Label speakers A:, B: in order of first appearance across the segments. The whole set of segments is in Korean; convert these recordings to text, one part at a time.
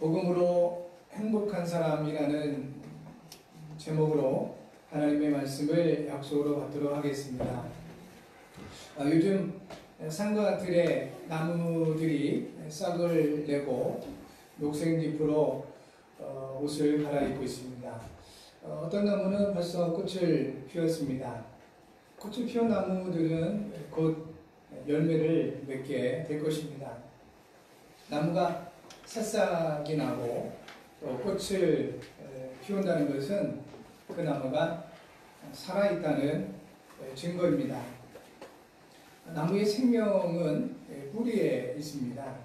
A: 복음으로 행복한 사람이라는 제목으로 하나님의 말씀을 약속으로 받도록 하겠습니다. 요즘 상가들의 나무들이 싹을 내고 녹색잎으로 옷을 갈아입고 있습니다. 어떤 나무는 벌써 꽃을 피웠습니다. 꽃을 피운 나무들은 곧 열매를 맺게 될 것입니다. 나무가 새싹이 나고 또 꽃을 피운다는 것은 그 나무가 살아있다는 증거입니다. 나무의 생명은 뿌리에 있습니다.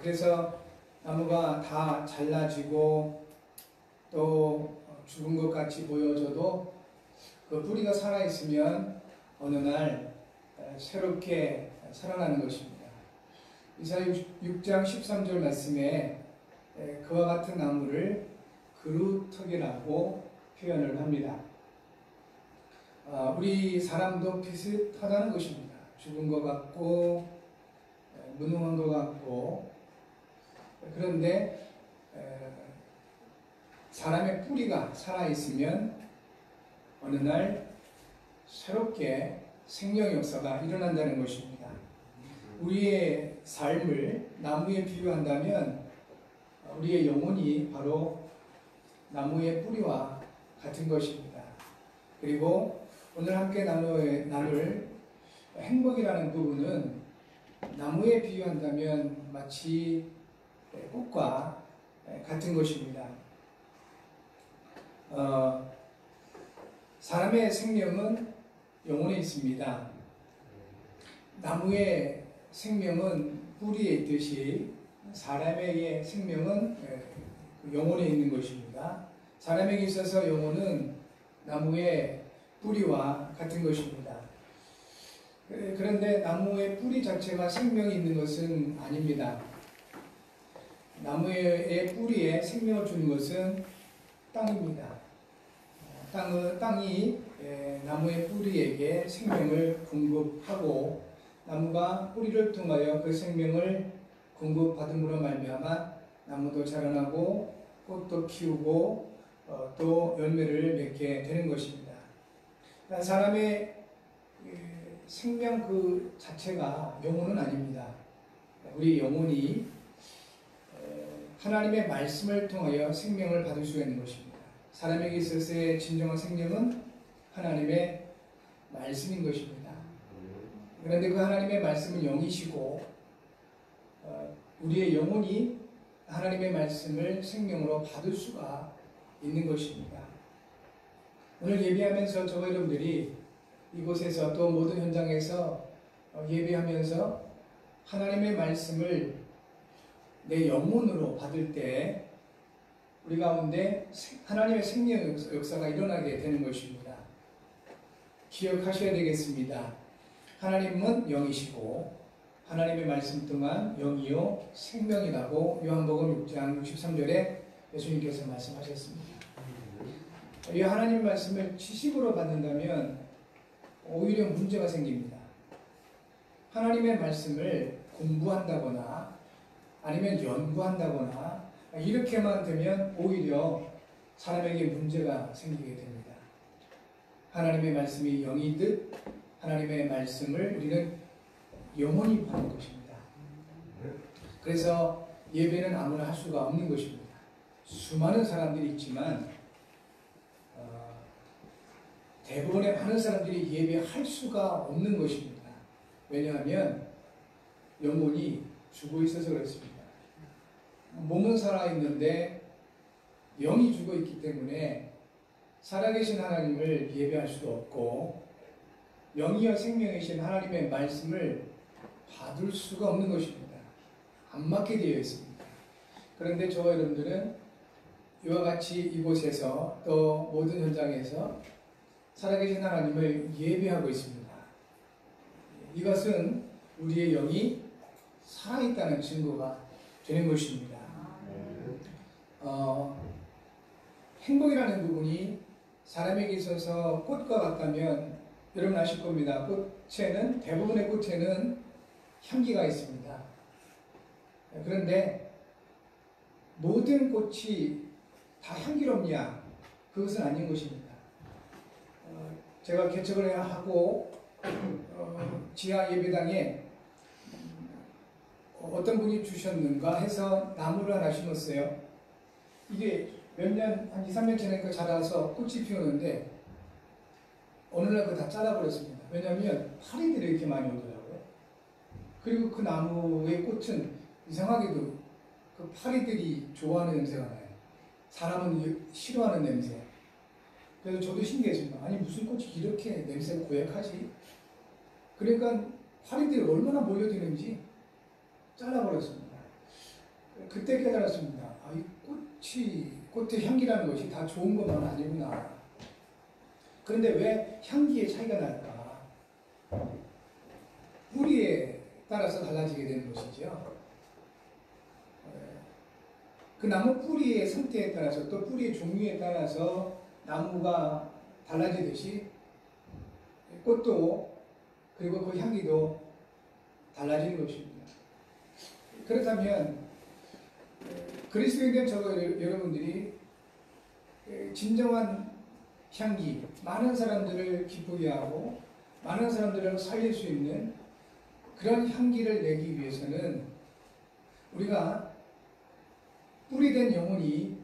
A: 그래서 나무가 다 잘라지고 또 죽은 것 같이 보여져도 그 뿌리가 살아있으면 어느 날 새롭게 살아나는 것입니다. 이사야 6장 13절 말씀에 그와 같은 나무를 그루터기라고 표현을 합니다. 우리 사람도 비슷하다는 것입니다. 죽은 것 같고 무능한 것 같고, 그런데 사람의 뿌리가 살아있으면 어느 날 새롭게 생명의 역사가 일어난다는 것입니다. 우리의 삶을 나무에 비유한다면 우리의 영혼이 바로 나무의 뿌리와 같은 것입니다. 그리고 오늘 함께 나눌 행복이라는 부분은 나무에 비유한다면 마치 꽃과 같은 것입니다. 사람의 생명은 영혼에 있습니다. 나무의 생명은 뿌리에 있듯이 사람에게 생명은 영혼에 있는 것입니다. 사람에게 있어서 영혼은 나무의 뿌리와 같은 것입니다. 그런데 나무의 뿌리 자체가 생명이 있는 것은 아닙니다. 나무의 뿌리에 생명을 주는 것은 땅입니다. 땅이 나무의 뿌리에게 생명을 공급하고 나무가 뿌리를 통하여 그 생명을 공급받음으로 말미암아 나무도 자라나고 꽃도 피우고 또 열매를 맺게 되는 것입니다. 사람의 생명 그 자체가 영혼은 아닙니다. 우리 영혼이 하나님의 말씀을 통하여 생명을 받을 수가 있는 것입니다. 사람에게 있어서의 진정한 생명은 하나님의 말씀인 것입니다. 그런데 그 하나님의 말씀은 영이시고 우리의 영혼이 하나님의 말씀을 생명으로 받을 수가 있는 것입니다. 오늘 예배하면서 저와 여러분들이 이곳에서 또 모든 현장에서 예배하면서 하나님의 말씀을 내 영혼으로 받을 때 우리 가운데 하나님의 생명 역사가 일어나게 되는 것입니다. 기억하셔야 되겠습니다. 하나님은 영이시고 하나님의 말씀 동안 영이요 생명이라고 요한복음 6장 63절에 예수님께서 말씀하셨습니다. 이 하나님의 말씀을 지식으로 받는다면 오히려 문제가 생깁니다. 하나님의 말씀을 공부한다거나 아니면 연구한다거나 이렇게만 되면 오히려 사람에게 문제가 생기게 됩니다. 하나님의 말씀이 영이듯 하나님의 말씀을 우리는 영원히 받는 것입니다. 그래서 예배는 아무나 할 수가 없는 것입니다. 수많은 사람들이 있지만 대부분의 많은 사람들이 예배할 수가 없는 것입니다. 왜냐하면 영혼이 죽어 있어서 그렇습니다. 몸은 살아있는데 영이 죽어 있기 때문에 살아계신 하나님을 예배할 수도 없고 영이여 생명이신 하나님의 말씀을 받을 수가 없는 것입니다. 안 맞게 되어 있습니다. 그런데 저와 여러분들은 이와 같이 이곳에서 또 모든 현장에서 살아계신 하나님을 예배하고 있습니다. 이것은 우리의 영이 살아있다는 증거가 되는 것입니다. 행복이라는 부분이 사람에게 있어서 꽃과 같다면 여러분 아실 겁니다. 꽃에는, 대부분의 꽃에는 향기가 있습니다. 그런데 모든 꽃이 다 향기롭냐? 그것은 아닌 것입니다. 제가 개척을 하고 지하 예배당에 어떤 분이 주셨는가 해서 나무를 하나 심었어요. 이게 한 2, 3년 전에 그 자라서 꽃이 피우는데 어느 날 그거 다 잘라버렸습니다. 왜냐하면 파리들이 이렇게 많이 오더라고요. 그리고 그 나무의 꽃은 이상하게도 그 파리들이 좋아하는 냄새가 나요. 사람은 싫어하는 냄새. 그래서 저도 신기했습니다. 아니 무슨 꽃이 이렇게 냄새가 고약하지? 그러니까 파리들이 얼마나 몰려드는지 잘라버렸습니다. 그때 깨달았습니다. 아, 이 꽃의 향기라는 것이 다 좋은 것만 아니구나. 그런데 왜 향기의 차이가 날까? 뿌리에 따라서 달라지게 되는 것이죠. 그 나무 뿌리의 상태에 따라서 또 뿌리의 종류에 따라서 나무가 달라지듯이 꽃도 그리고 그 향기도 달라지는 것입니다. 그렇다면 그리스도인된 여러분들이 진정한 향기, 많은 사람들을 기쁘게 하고 많은 사람들을 살릴 수 있는 그런 향기를 내기 위해서는 우리가 뿌리된 영혼이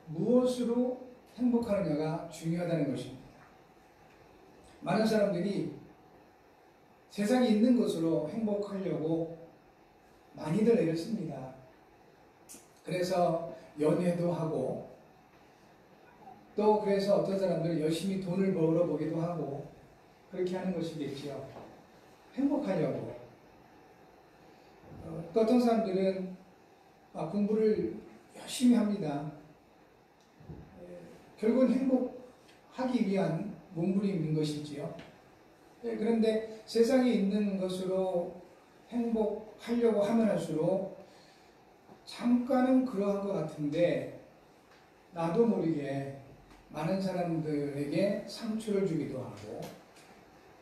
A: 무엇으로 행복하느냐가 중요하다는 것입니다. 많은 사람들이 세상에 있는 것으로 행복하려고 많이들 애를 씁니다. 그래서 연애도 하고 또 그래서 어떤 사람들은 열심히 돈을 벌어보기도 하고 그렇게 하는 것이겠지요. 행복하려고. 또 어떤 사람들은 공부를 열심히 합니다. 결국은 행복하기 위한 몸부림인 것이지요. 그런데 세상에 있는 것으로 행복하려고 하면 할수록 잠깐은 그러한 것 같은데 나도 모르게 많은 사람들에게 상처를 주기도 하고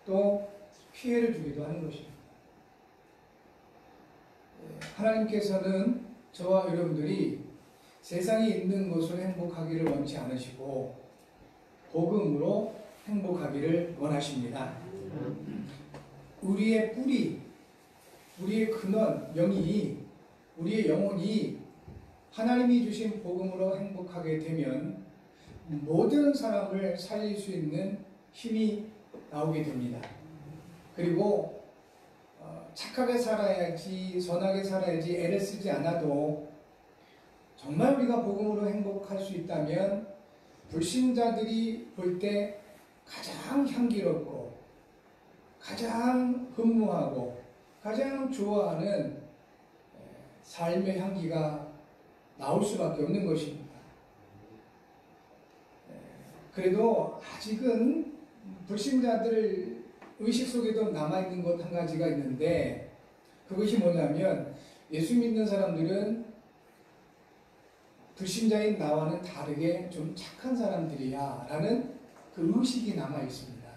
A: 또 피해를 주기도 하는 것입니다. 하나님께서는 저와 여러분들이 세상에 있는 것으로 행복하기를 원치 않으시고 복음으로 행복하기를 원하십니다. 우리의 뿌리, 우리의 근원, 우리의 영혼이 하나님이 주신 복음으로 행복하게 되면 모든 사람을 살릴 수 있는 힘이 나오게 됩니다. 그리고 착하게 살아야지, 선하게 살아야지 애를 쓰지 않아도 정말 우리가 복음으로 행복할 수 있다면 불신자들이 볼 때 가장 향기롭고 가장 흠모하고 가장 좋아하는 삶의 향기가 나올 수밖에 없는 것입니다. 그래도 아직은 불신자들 의식 속에도 남아있는 것 한 가지가 있는데 그것이 뭐냐면 예수 믿는 사람들은 불신자인 나와는 다르게 좀 착한 사람들이야 라는 그 의식이 남아있습니다.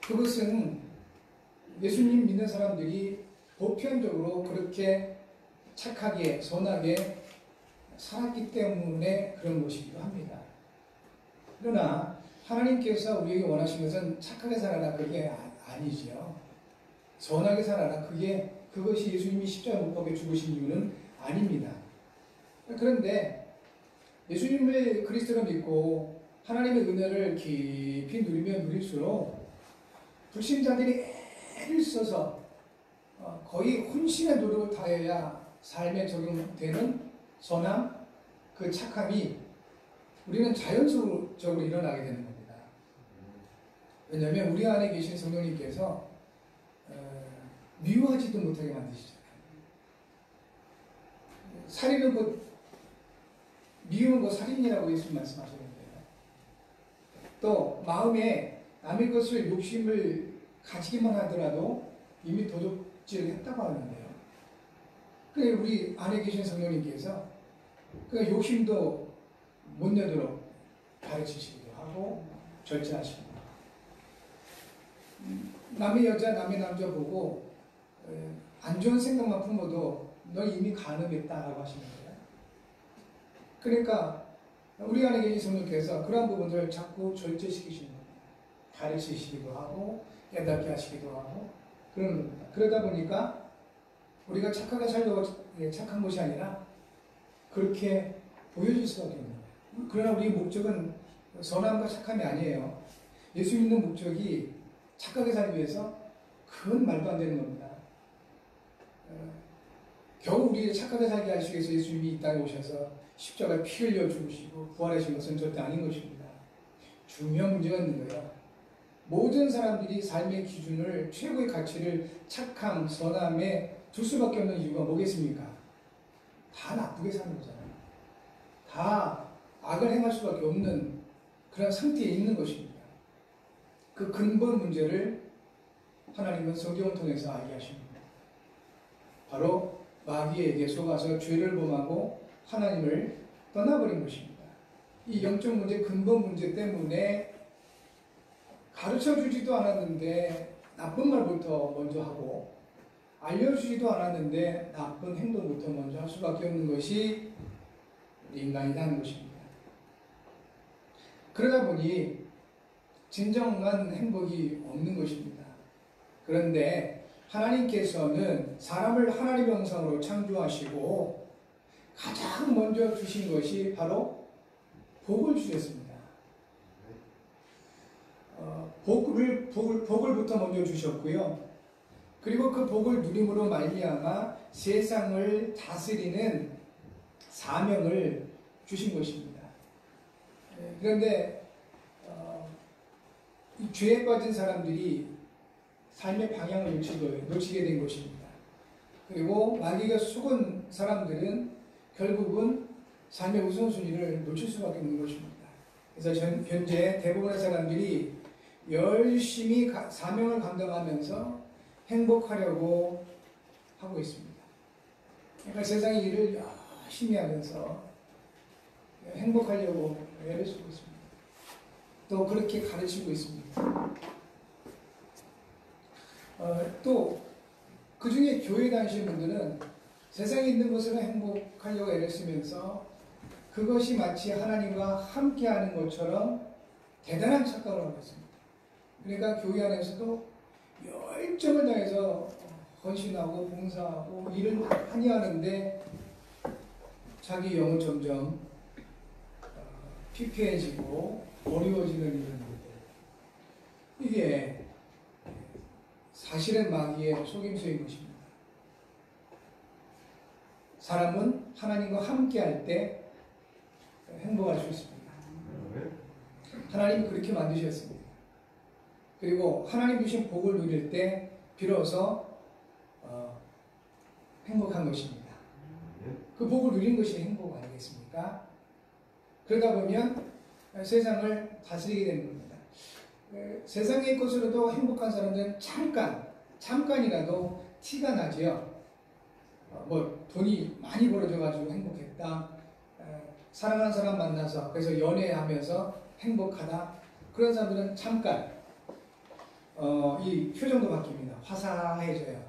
A: 그것은 예수님 믿는 사람들이 보편적으로 그렇게 착하게 선하게 살았기 때문에 그런 것이기도 합니다. 그러나 하나님께서 우리에게 원하시는 것은 착하게 살아라 그게 아니지요. 선하게 살아라 그것이 예수님이 십자가 못 박혀 죽으신 이유는 아닙니다. 그런데 예수님을 그리스도로 믿고 하나님의 은혜를 깊이 누리면 누릴수록 불신자들이 애를 써서 거의 혼신의 노력을 다해야 삶에 적용되는 선함, 그 착함이 우리는 자연적으로 일어나게 되는 겁니다. 왜냐하면 우리 안에 계신 성령님께서 미워하지도 못하게 만드시잖아요. 살인은 곧 미우는 것 살인이라고 예수님 말씀하셨는데요. 또 마음에 남의 것을 욕심을 가지기만 하더라도 이미 도둑질을 했다고 하는데요. 그래 우리 안에 계신 성령님께서 그 욕심도 못 내도록 가르치시기도 하고 절제하십니다. 남의 여자, 남의 남자 보고 안 좋은 생각만 품어도 너 이미 가늠했다라고 하시는 거예요. 그러니까 우리 안에 계신 성령께서 그런 부분들을 자꾸 절제시키시는 겁니다. 가르치시기도 하고 깨닫게 하시기도 하고 그런 겁니다. 그러다 보니까 우리가 착하게 살려고 착한 것이 아니라 그렇게 보여질 수밖에 없는 거예요. 그러나 우리의 목적은 선함과 착함이 아니에요. 예수 믿는 목적이 착하게 살기 위해서 그건 말도 안 되는 겁니다. 겨우 우리를 착하게 살게 하시기 위해서 예수님이 이 땅에 오셔서 십자가에 피 흘려 죽으시고 부활하신 것은 절대 아닌 것입니다. 중요한 문제가 있는 거예요. 모든 사람들이 삶의 기준을 최고의 가치를 착함, 선함에 둘 수밖에 없는 이유가 뭐겠습니까? 다 나쁘게 사는 거잖아요. 다 악을 행할 수밖에 없는 그런 상태에 있는 것입니다. 그 근본 문제를 하나님은 성경을 통해서 알게 하십니다. 바로 마귀에게 속아서 죄를 범하고 하나님을 떠나버린 것입니다. 이 영적 문제, 근본 문제 때문에 가르쳐주지도 않았는데 나쁜 말부터 먼저 하고 알려주지도 않았는데 나쁜 행동부터 먼저 할 수밖에 없는 것이 인간이라는 것입니다. 그러다 보니 진정한 행복이 없는 것입니다. 그런데 하나님께서는 사람을 하나님의 형상으로 창조하시고 가장 먼저 주신 것이 바로 복을 주셨습니다. 복을부터 먼저 주셨고요. 그리고 그 복을 누림으로 말미암아 세상을 다스리는 사명을 주신 것입니다. 그런데 이 죄에 빠진 사람들이 삶의 방향을 놓치게 된 것입니다. 그리고 마귀가 속은 사람들은 결국은 삶의 우선순위를 놓칠 수밖에 없는 것입니다. 그래서 현재 대부분의 사람들이 열심히 사명을 감당하면서 행복하려고 하고 있습니다. 그러니까 세상의 일을 열심히 하면서 행복하려고 애를 쓰고 있습니다. 또 그렇게 가르치고 있습니다. 또 그 중에 교회 다니시는 분들은 세상에 있는 것으로 행복하려고 애를 쓰면서 그것이 마치 하나님과 함께하는 것처럼 대단한 착각을 하고 있습니다. 그러니까 교회 안에서도 열정을 다해서 헌신하고 봉사하고 일을 많이 하는데 자기 영은 점점 피폐해지고 어려워지는 이런 일들. 이게 사실은 마귀의 속임수인 것입니다. 사람은 하나님과 함께할 때 행복할 수 있습니다. 하나님이 그렇게 만드셨습니다. 그리고 하나님 주신 복을 누릴 때 비로소 행복한 것입니다. 그 복을 누린 것이 행복 아니겠습니까? 그러다 보면 세상을 다스리게 되는 겁니다. 세상의 것으로도 행복한 사람들은 잠깐이라도 티가 나지요. 돈이 많이 벌어져가지고 행복했다. 사랑하는 사람 만나서 그래서 연애하면서 행복하다. 그런 사람들은 잠깐 이 표정도 바뀝니다. 화사해져요.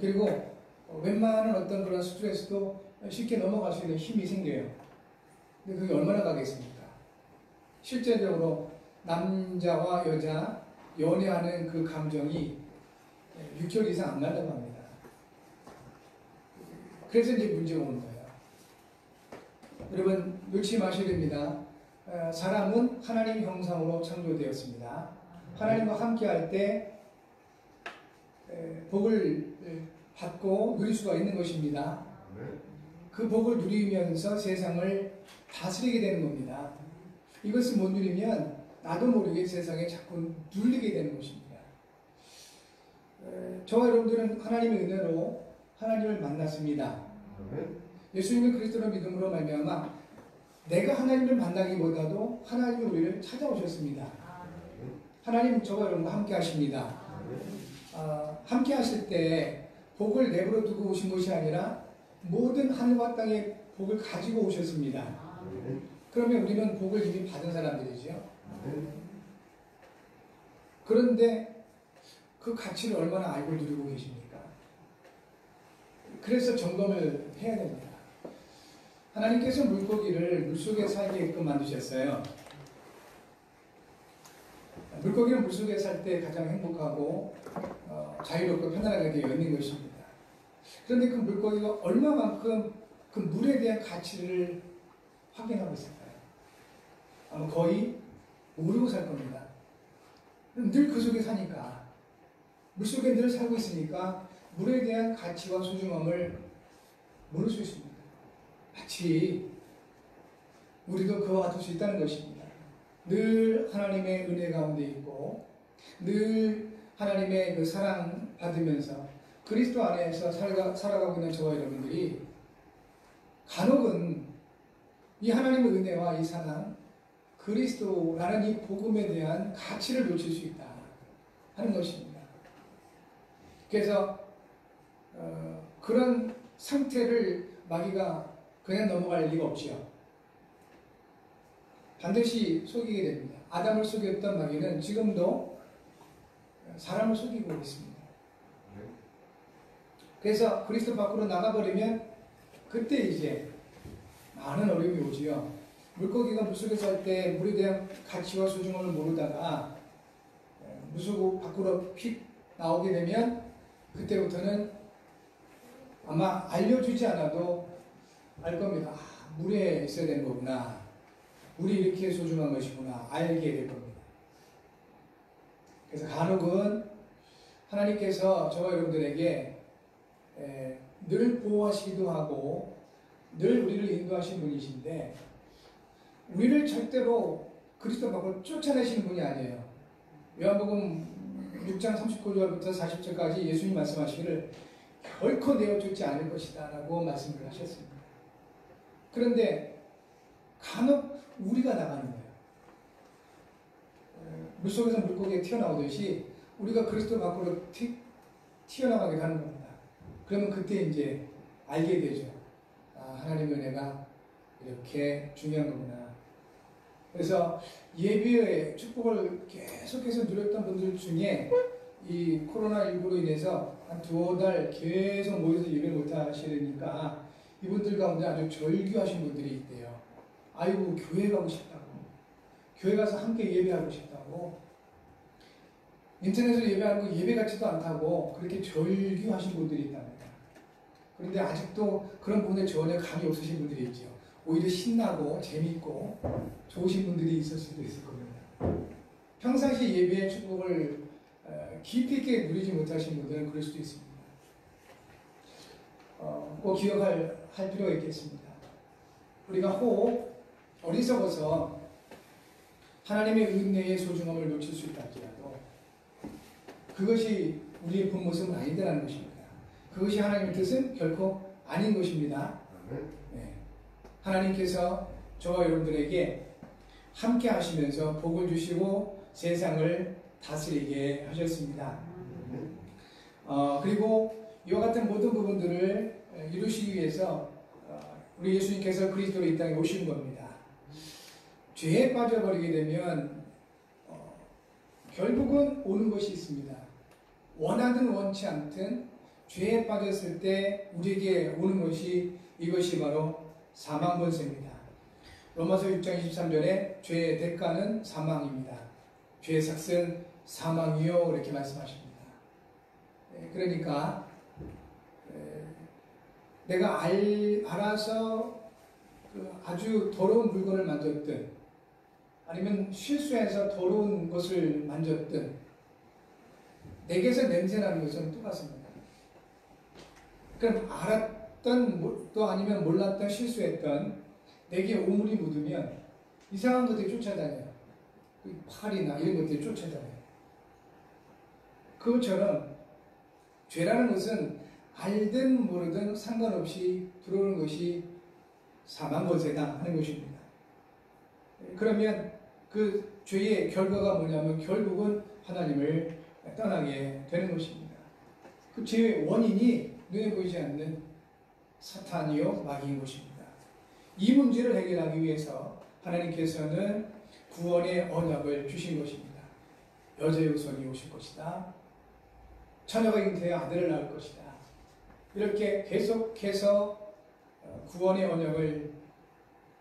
A: 그리고 웬만한 어떤 그런 스트레스도 쉽게 넘어갈 수 있는 힘이 생겨요. 근데 그게 얼마나 가겠습니까? 실제적으로 남자와 여자 연애하는 그 감정이 6개월 이상 안 간다고 합니다. 그래서 이제 문제가 오는 거예요. 여러분 놓치지 마셔야 됩니다. 사람은 하나님 형상으로 창조되었습니다. 하나님과 함께할 때 복을 받고 누릴 수가 있는 것입니다. 그 복을 누리면서 세상을 다스리게 되는 겁니다. 이것을 못 누리면 나도 모르게 세상에 자꾸 눌리게 되는 것입니다. 저와 여러분들은 하나님의 은혜로 하나님을 만났습니다. 예수님을 그리스도로 믿음으로 말미암아 내가 하나님을 만나기보다도 하나님이 우리를 찾아오셨습니다. 하나님 저와 여러분과 함께 하십니다. 함께 하실 때 복을 내버려 두고 오신 것이 아니라 모든 하늘과 땅의 복을 가지고 오셨습니다. 그러면 우리는 복을 이미 받은 사람들이죠. 그런데 그 가치를 얼마나 알고 누리고 계십니까? 그래서 점검을 해야 됩니다. 하나님께서 물고기를 물속에 살게끔 만드셨어요. 물고기는 물속에 살 때 가장 행복하고 자유롭고 편안하게 되어 있는 것입니다. 그런데 그 물고기가 얼마만큼 그 물에 대한 가치를 확인하고 있을까요? 아마 거의 모르고 살 겁니다. 늘 그 속에 사니까, 물속에 늘 살고 있으니까 물에 대한 가치와 소중함을 모를 수 있습니다. 마치 우리도 그와 같을 수 있다는 것입니다. 늘 하나님의 은혜 가운데 있고 늘 하나님의 그 사랑 받으면서 그리스도 안에서 살아가고 있는 저와 여러분들이 간혹은 이 하나님의 은혜와 이 사랑, 그리스도라는 이 복음에 대한 가치를 놓칠 수 있다 하는 것입니다. 그래서 그런 상태를 마귀가 그냥 넘어갈 리가 없지요. 반드시 속이게 됩니다. 아담을 속였던 마귀는 지금도 사람을 속이고 있습니다. 그래서 그리스도 밖으로 나가버리면 그때 이제 많은 어려움이 오지요. 물고기가 물속에 살 때 물에 대한 가치와 소중함을 모르다가 물속 밖으로 휙 나오게 되면 그때부터는 아마 알려주지 않아도 알 겁니다. 아, 물에 있어야 되는 거구나. 물이 이렇게 소중한 것이구나. 알게 될 겁니다. 그래서 간혹은 하나님께서 저와 여러분들에게 늘 보호하시기도 하고 늘 우리를 인도하시는 분이신데 우리를 절대로 그리스도 밖으로 쫓아내시는 분이 아니에요. 요한복음 6장 39절부터 40절까지 예수님 말씀하시기를 결코 내어쫓지 않을 것이다 라고 말씀을 하셨습니다. 그런데 간혹 우리가 나가는 거예요. 물속에서 물고기가 튀어나오듯이 우리가 그리스도 밖으로 튀어나가게 하는 겁니다. 그러면 그때 이제 알게 되죠. 아, 하나님의 은혜가 이렇게 중요한 거구나. 그래서 예배의 축복을 계속해서 누렸던 분들 중에 이 코로나19로 인해서 한 2달 계속 모여서 예배 못 하시니까 이분들 가운데 아주 절규하신 분들이 있대요. 아이고, 교회 가고 싶다고. 교회 가서 함께 예배하고 싶다고. 인터넷으로 예배하는 거 예배 같지도 않다고 그렇게 절규하신 분들이 있답니다. 그런데 아직도 그런 부분에 전혀 감이 없으신 분들이 있죠. 오히려 신나고 재밌고 좋으신 분들이 있을 수도 있을 겁니다. 평상시 예배의 축복을 깊이 있게 누리지 못하신 분들은 그럴 수도 있습니다. 꼭 기억할 필요가 있겠습니다. 우리가 혹 어리석어서 하나님의 은혜의 소중함을 놓칠 수 있다 할지라도 그것이 우리의 본 모습은 아니다라는 것입니다. 그것이 하나님의 뜻은 결코 아닌 것입니다. 네. 하나님께서 저와 여러분들에게 함께 하시면서 복을 주시고 세상을 다스리게 하셨습니다. 그리고 이와 같은 모든 부분들을 이루시기 위해서 우리 예수님께서 그리스도로 이 땅에 오신 겁니다. 죄에 빠져버리게 되면 결국은 오는 것이 있습니다. 원하든 원치 않든 죄에 빠졌을 때 우리에게 오는 것이 이것이 바로 사망 권세입니다. 로마서 6장 23절에 죄의 대가는 사망입니다. 죄의 삭은 사망이요 이렇게 말씀하십니다. 그러니까 내가 알아서 아주 더러운 물건을 만졌든 아니면 실수해서 더러운 것을 만졌든 내게서 냄새나는 것은 똑같습니다. 그럼 알았던 또 아니면 몰랐던 실수했던 내게 오물이 묻으면 이상한 것들이 쫓아다녀요. 팔이나 이런 것들이 쫓아다녀요. 그것처럼 죄라는 것은 알든 모르든 상관없이 들어오는 것이 사망권세다 하는 것입니다. 그러면 그 죄의 결과가 뭐냐면 결국은 하나님을 떠나게 되는 것입니다. 그 죄의 원인이 눈에 보이지 않는 사탄이요 마귀인 것입니다. 이 문제를 해결하기 위해서 하나님께서는 구원의 언약을 주신 것입니다. 여자의 후손이 오실 것이다. 처녀가 잉태해 아들을 낳을 것이다. 이렇게 계속해서 구원의 언약을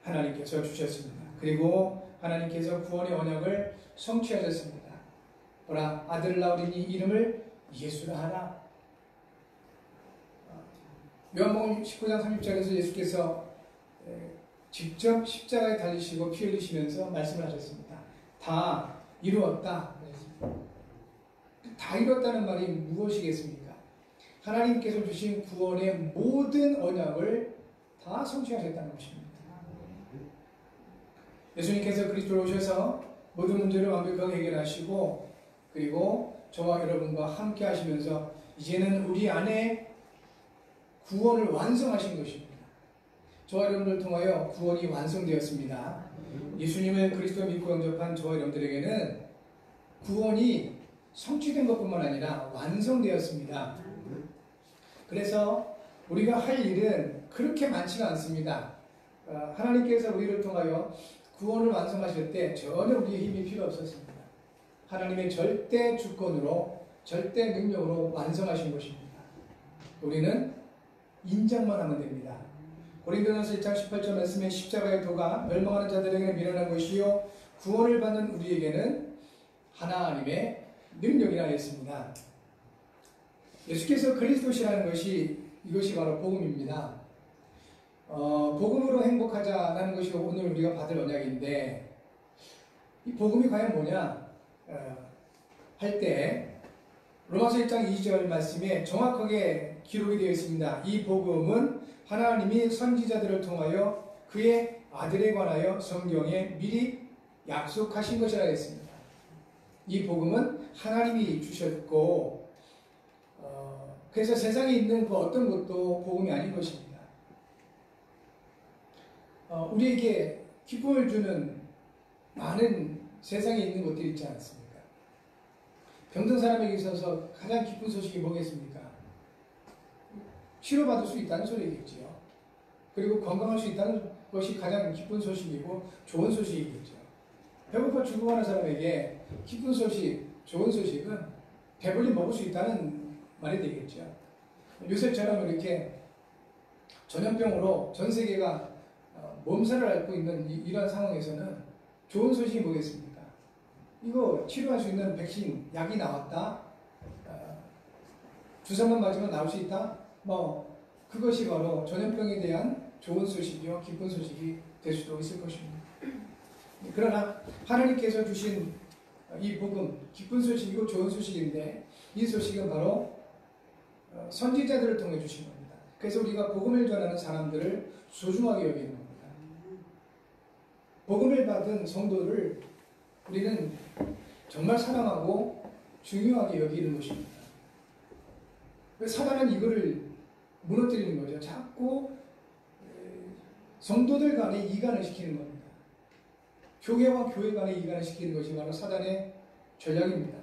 A: 하나님께서 주셨습니다. 그리고 하나님께서 구원의 언약을 성취하셨습니다. 보라, 아들을 낳으리니 이름을 예수라 하라. 요한복음 19장 30절에서 예수께서 직접 십자가에 달리시고 피 흘리시면서 말씀을 하셨습니다. 다 이루었다. 다 이뤘다는 말이 무엇이겠습니까? 하나님께서 주신 구원의 모든 언약을 다 성취하셨다는 것입니다. 예수님께서 그리스도로 오셔서 모든 문제를 완벽하게 해결하시고 그리고 저와 여러분과 함께 하시면서 이제는 우리 안에 구원을 완성하신 것입니다. 저와 여러분을 통하여 구원이 완성되었습니다. 예수님을 그리스도 믿고 영접한 저와 여러분들에게는 구원이 성취된 것뿐만 아니라 완성되었습니다. 그래서 우리가 할 일은 그렇게 많지가 않습니다. 하나님께서 우리를 통하여 구원을 완성하실 때 전혀 우리의 힘이 필요 없었습니다. 하나님의 절대 주권으로 절대 능력으로 완성하신 것입니다. 우리는 인정만 하면 됩니다. 고린도전서 1장 18절 말씀에 십자가의 도가 멸망하는 자들에게는 미련한 것이요 구원을 받는 우리에게는 하나님의 능력이라 했습니다. 예수께서 그리스도시라는 것이 이것이 바로 복음입니다. 복음으로 행복하자라는 것이 오늘 우리가 받을 언약인데 이 복음이 과연 뭐냐 할 때 로마서 1장 2절 말씀에 정확하게 기록이 되어 있습니다. 이 복음은 하나님이 선지자들을 통하여 그의 아들에 관하여 성경에 미리 약속하신 것이라 했습니다. 이 복음은 하나님이 주셨고 그래서 세상에 있는 그 어떤 것도 복음이 아닌 것입니다. 우리에게 기쁨을 주는 많은 세상에 있는 것들이 있지 않습니까? 병든 사람에게 있어서 가장 기쁜 소식이 뭐겠습니까? 치료받을 수 있다는 소리겠지요. 그리고 건강할 수 있다는 것이 가장 기쁜 소식이고 좋은 소식이겠죠. 배고파 죽어가는 사람에게 기쁜 소식, 좋은 소식은 배불리 먹을 수 있다는 말이 되겠죠. 요새처럼 이렇게 전염병으로 전 세계가 몸살을 앓고 있는 이러한 상황에서는 좋은 소식이 뭐겠습니까? 이거 치료할 수 있는 백신, 약이 나왔다. 주사만 맞으면 나올 수 있다. 그것이 바로 전염병에 대한 좋은 소식이요, 기쁜 소식이 될 수도 있을 것입니다. 그러나 하나님께서 주신 이 복음, 기쁜 소식이고 좋은 소식인데 이 소식은 바로 선지자들을 통해 주신 겁니다. 그래서 우리가 복음을 전하는 사람들을 소중하게 여기는 겁니다. 복음을 받은 성도를 우리는 정말 사랑하고 중요하게 여기는 것입니다. 사단은 이거를 무너뜨리는 거죠. 자꾸 성도들 간에 이간을 시키는 겁니다. 교회와 교회 간에 이간을 시키는 것이 바로 사단의 전략입니다.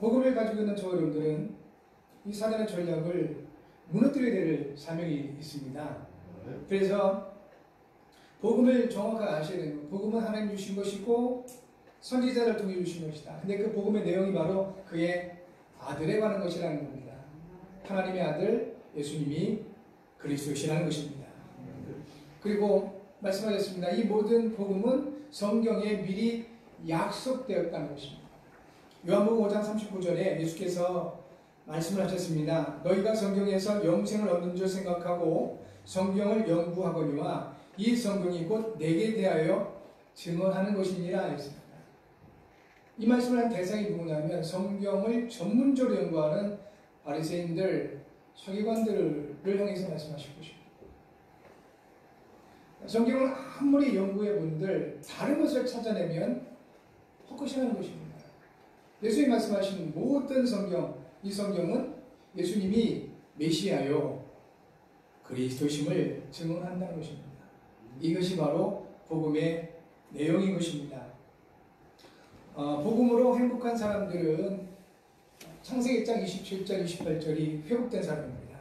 A: 복음을 가지고 있는 저 여러분들은 이 사단의 전략을 무너뜨려야 될 사명이 있습니다. 그래서 복음을 정확하게 아셔야 되는 거예요. 복음은 하나님 주신 것이고 선지자를 통해 주신 것이다. 근데 그 복음의 내용이 바로 그의 아들에 관한 것이라는 겁니다. 하나님의 아들 예수님이 그리스도시라는 것입니다. 그리고 말씀하셨습니다. 이 모든 복음은 성경에 미리 약속되었다는 것입니다. 요한복음 5장 39절에 예수께서 말씀을 하셨습니다. 너희가 성경에서 영생을 얻는 줄 생각하고 성경을 연구하거니와 이 성경이 곧 내게 대하여 증언하는 것이니라 했습니다. 이 말씀을 한 대상이 누구냐면 성경을 전문적으로 연구하는 바리새인들, 서기관들을 향해서 말씀하실 것입니다. 성경을 아무리 연구해 본들 다른 것을 찾아내면 헛것이라는 것입니다. 예수님이 말씀하신 모든 성경, 이 성경은 예수님이 메시아요 그리스도심을 증언한다는 것입니다. 이것이 바로 복음의 내용인 것입니다. 복음으로 행복한 사람들은 창세기 1장 27절 28절이 회복된 사람입니다.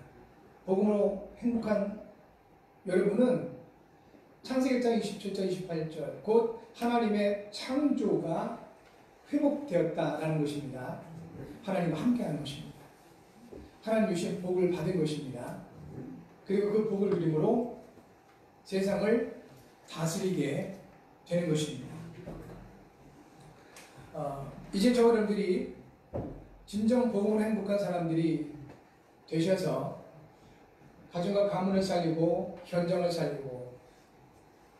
A: 복음으로 행복한 여러분은 창세기 1장 27절 28절 곧 하나님의 창조가 회복되었다라는 것입니다. 하나님과 함께하는 것입니다. 하나님 주신 복을 받은 것입니다. 그리고 그 복을 누림으로 세상을 다스리게 되는 것입니다. 이제 저와 여러분들이 진정 복음으로 행복한 사람들이 되셔서 가정과 가문을 살리고 현장을 살리고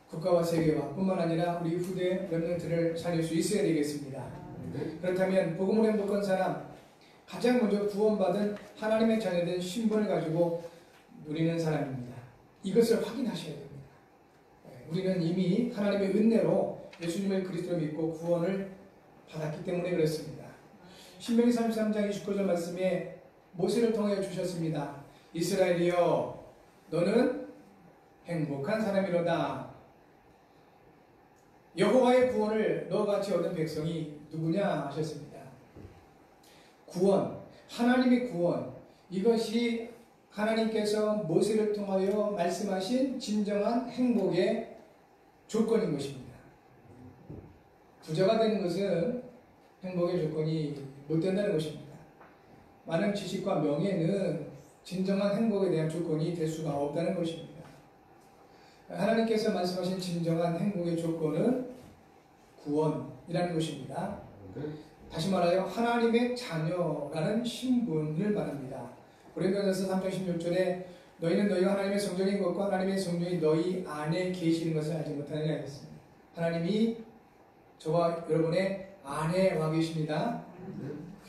A: 국가와 세계와 뿐만 아니라 우리 후대 렘넌트를 살릴 수 있어야 되겠습니다. 그렇다면 복음으로 행복한 사람, 가장 먼저 구원받은 하나님의 자녀된 신분을 가지고 누리는 사람입니다. 이것을 확인하셔야 됩니다. 우리는 이미 하나님의 은혜로 예수님을 그리스도로 믿고 구원을 받았기 때문에 그렇습니다. 신명기 33장 29절 말씀에 모세를 통해 주셨습니다. 이스라엘이여 너는 행복한 사람이로다. 여호와의 구원을 너와 같이 얻은 백성이 누구냐 하셨습니다. 구원, 하나님의 구원, 이것이 하나님께서 모세를 통하여 말씀하신 진정한 행복의 조건인 것입니다. 부자가 되는 것은 행복의 조건이 못 된다는 것입니다. 많은 지식과 명예는 진정한 행복에 대한 조건이 될 수가 없다는 것입니다. 하나님께서 말씀하신 진정한 행복의 조건은 구원이라는 것입니다. 다시 말하여 하나님의 자녀라는 신분을 말합니다. 고린도전서 3장 16절에 너희는 너희가 하나님의 성전인 것과 하나님의 성전이 너희 안에 계시는 것을 알지 못하느냐 했습니다. 하나님이 저와 여러분의 안에 와 계십니다.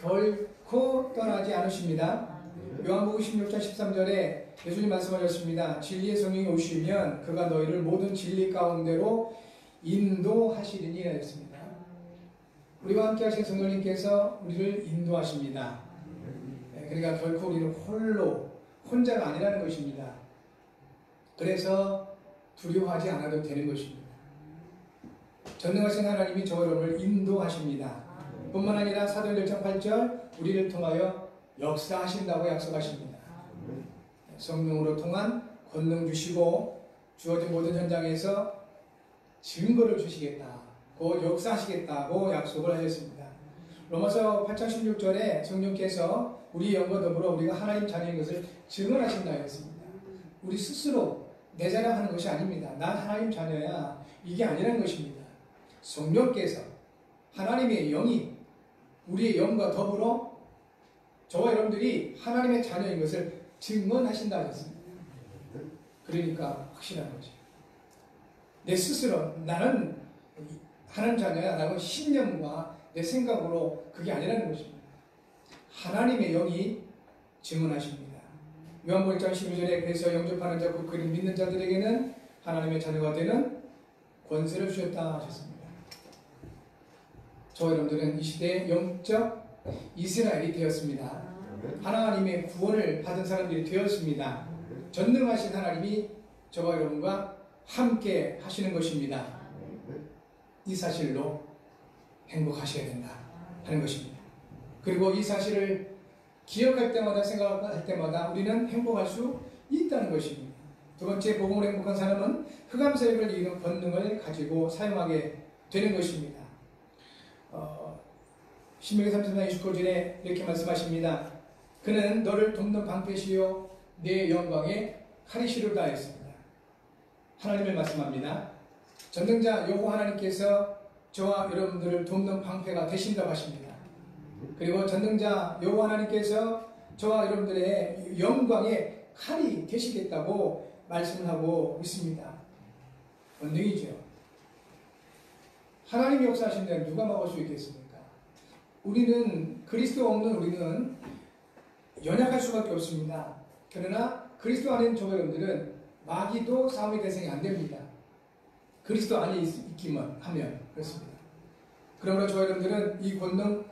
A: 결코 떠나지 않으십니다. 요한복음 16장 13절에 예수님 말씀하셨습니다. 진리의 성령이 오시면 그가 너희를 모든 진리 가운데로 인도하시리니 했습니다. 우리와 함께 하신 성령님께서 우리를 인도하십니다. 그러니까 결코 우리는 혼자가 아니라는 것입니다. 그래서 두려워하지 않아도 되는 것입니다. 전능하신 하나님이 저와 여러분을 인도하십니다. 뿐만 아니라 사도행 1장 8절 우리를 통하여 역사하신다고 약속하십니다. 성령으로 통한 권능 주시고 주어진 모든 현장에서 증거를 주시겠다고 역사하시겠다고 약속을 하셨습니다. 로마서 8장 16절에 성령께서 우리 영과 더불어 우리가 하나님 자녀인 것을 증언하신다 했습니다. 우리 스스로 내 자랑하는 것이 아닙니다. 난 하나님 자녀야, 이게 아니라는 것입니다. 성령께서 하나님의 영이 우리의 영과 더불어 저와 여러분들이 하나님의 자녀인 것을 증언하신다 했습니다. 그러니까 확실한 거죠. 내 스스로 나는 하나님 자녀야 라고 신념과 내 생각으로 그게 아니라는 것입니다. 하나님의 영이 증언하십니다. 요한복음 1장 12절에 그래서 영접하는 자 곧 그를 믿는 자들에게는 하나님의 자녀가 되는 권세를 주셨다 하셨습니다. 저와 여러분들은 이 시대의 영적 이스라엘이 되었습니다. 하나님의 구원을 받은 사람들이 되었습니다. 전능하신 하나님이 저와 여러분과 함께 하시는 것입니다. 이 사실로 행복하셔야 된다 하는 것입니다. 그리고 이 사실을 기억할 때마다 생각할 때마다 우리는 행복할 수 있다는 것입니다. 두 번째, 복음으로 행복한 사람은 흑암세력을 이기는 권능을 가지고 사용하게 되는 것입니다. 신명기 33장 29절에 이렇게 말씀하십니다. 그는 너를 돕는 방패시요 내 영광의 칼이시로다 했습니다. 하나님을 말씀합니다. 전능자 여호와 하나님께서 저와 여러분들을 돕는 방패가 되신다고 하십니다. 그리고 전능자 여호와 하나님께서 저와 여러분들의 영광의 칼이 되시겠다고 말씀을 하고 있습니다. 권능이죠. 하나님이 역사하신 데는 누가 막을 수 있겠습니까? 우리는 그리스도 없는 우리는 연약할 수밖에 없습니다. 그러나 그리스도 안에 있는 저와 여러분들은 마귀도 싸움의 대상이 안 됩니다. 그리스도 안에 있기만 하면 그렇습니다. 그러므로 저와 여러분들은 이 권능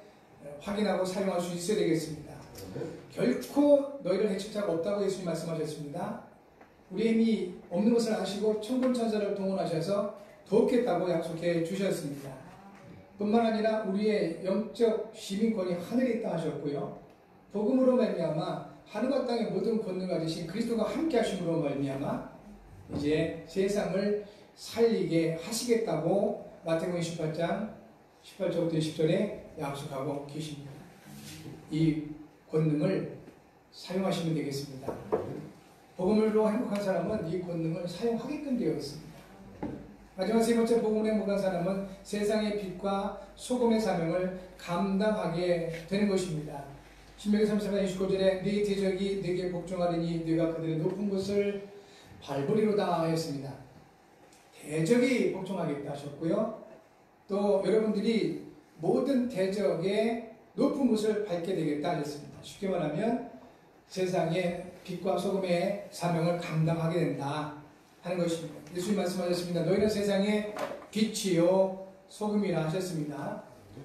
A: 확인하고 사용할 수 있어야 되겠습니다. 결코 너희를 해칠 자가 없다고 예수님 말씀하셨습니다. 우리의 힘이 없는 것을 아시고 천군천사를 동원하셔서 돕겠다고 약속해 주셨습니다. 뿐만 아니라 우리의 영적 시민권이 하늘에 있다 하셨고요. 복음으로 말미암아 하늘과 땅의 모든 권능을 가지신 그리스도가 함께 하심으로 말미암아 이제 세상을 살리게 하시겠다고 마태복음 28장 18절부터 20절에 약속하고 계십니다. 이 권능을 사용하시면 되겠습니다. 복음으로 행복한 사람은 이 권능을 사용하게끔 되어 있습니다. 마지막 세 번째 복음으로 행복한 사람은 세상의 빛과 소금의 사명을 감당하게 되는 것입니다. 신명기 33장 29절에 네 대적이 네게 복종하리니 네가 그들의 높은 곳을 밟으리로다 하였습니다. 대적이 복종하겠다 하셨고요. 또 여러분들이 모든 대적의 높은 곳을 밟게 되겠다 하셨습니다. 쉽게 말하면 세상의 빛과 소금의 사명을 감당하게 된다 하는 것입니다. 예수님 말씀하셨습니다. 너희는 세상의 빛이요 소금이라 하셨습니다.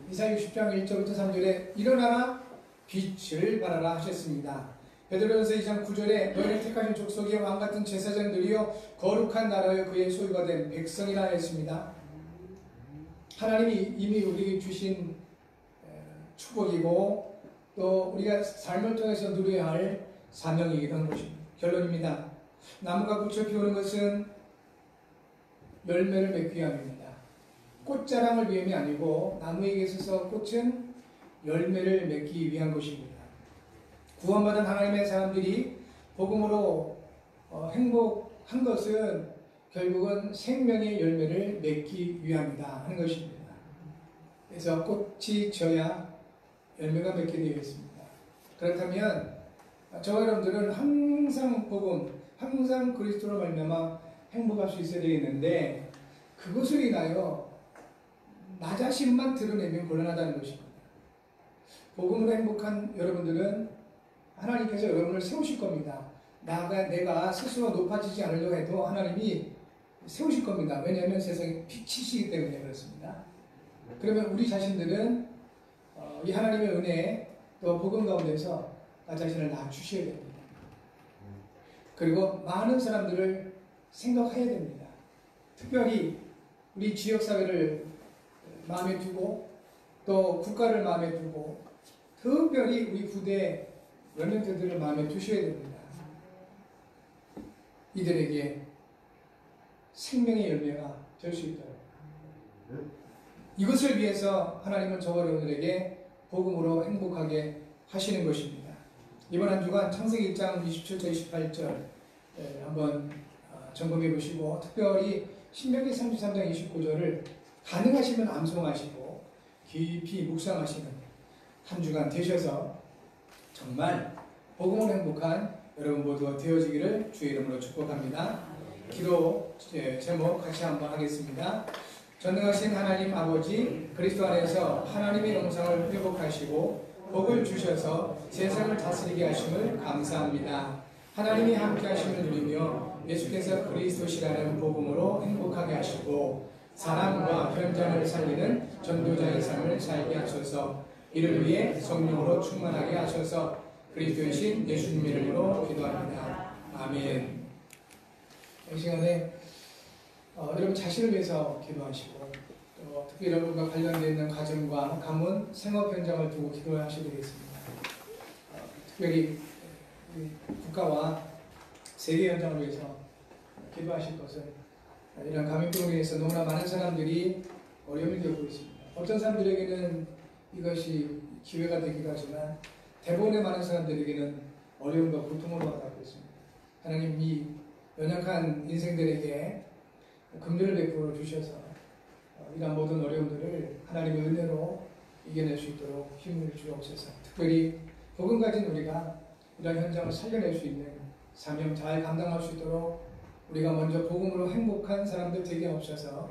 A: 이사야 60장 1절부터 3절에 일어나라 빛을 발하라 하셨습니다. 베드로전서 2장 9절에 너희는 택하신 족속의 왕같은 제사장들이요 거룩한 나라의 그의 소유가 된 백성이라 했습니다. 하나님이 이미 우리에게 주신 축복이고 또 우리가 삶을 통해서 누려야 할 사명이기도 한 것입니다. 결론입니다. 나무가 꽃을 피우는 것은 열매를 맺기 위함입니다. 꽃자랑을 위함이 아니고 나무에게 있어서 꽃은 열매를 맺기 위한 것입니다. 구원받은 하나님의 사람들이 복음으로 행복한 것은 결국은 생명의 열매를 맺기 위함이다 하는 것입니다. 그래서 꽃이 져야 열매가 맺게 되어 있습니다. 그렇다면 저와 여러분들은 항상 복음, 항상 그리스도로 말미암아 행복할 수 있어야 되겠는데 그것을 인하여 나 자신만 드러내면 곤란하다는 것입니다. 복음으로 행복한 여러분들은 하나님께서 여러분을 세우실 겁니다. 내가 스스로 높아지지 않으려고 해도 하나님이 세우실 겁니다. 왜냐하면 세상에 빛이시기 때문에 그렇습니다. 그러면 우리 자신들은 이 하나님의 은혜 또 복음 가운데서 나 자신을 낮추셔야 됩니다. 그리고 많은 사람들을 생각해야 됩니다. 특별히 우리 지역사회를 마음에 두고 또 국가를 마음에 두고 특별히 우리 부대 연령대들을 마음에 두셔야 됩니다. 이들에게 생명의 열매가 될 수 있도록 이것을 위해서 하나님은 저와 여러분들에게 복음으로 행복하게 하시는 것입니다. 이번 한 주간 창세기 1장 27절 28절 한번 점검해 보시고 특별히 신명기 33장 29절을 가능하시면 암송하시고 깊이 묵상하시는 한 주간 되셔서 정말 복음으로 행복한 여러분 모두가 되어지기를 주의 이름으로 축복합니다. 기도 제목 같이 한번 하겠습니다. 전능하신 하나님 아버지 그리스도 안에서 하나님의 영상을 회복하시고 복을 주셔서 세상을 다스리게 하심을 감사합니다. 하나님이 함께 하심을 누리며 예수께서 그리스도시라는 복음으로 행복하게 하시고 사랑과 현장을 살리는 전도자의 삶을 살게 하셔서 이를 위해 성령으로 충만하게 하셔서 그리스도이신 예수님 이름으로 기도합니다. 아멘. 이 시간에 여러분 자신을 위해서 기도하시고 또 특히 여러분과 관련되어 있는 가정과 가문, 생업 현장을 두고 기도하셔야 되겠습니다. 특별히 국가와 세계 현장을 위해서 기도하실 것은 이런 감염병으로 인해서 너무나 많은 사람들이 어려움을 겪고 있습니다. 어떤 사람들에게는 이것이 기회가 되기도 하지만 대부분의 많은 사람들에게는 어려움과 고통을 받고 있습니다. 하나님 이 연약한 인생들에게 긍휼을 베풀어 주셔서 이러한 모든 어려움들을 하나님의 은혜로 이겨낼 수 있도록 힘을 주옵소서. 특별히 복음 가진 우리가 이런 현장을 살려낼 수 있는 사명 잘 감당할 수 있도록 우리가 먼저 복음으로 행복한 사람들 되게 하옵소서.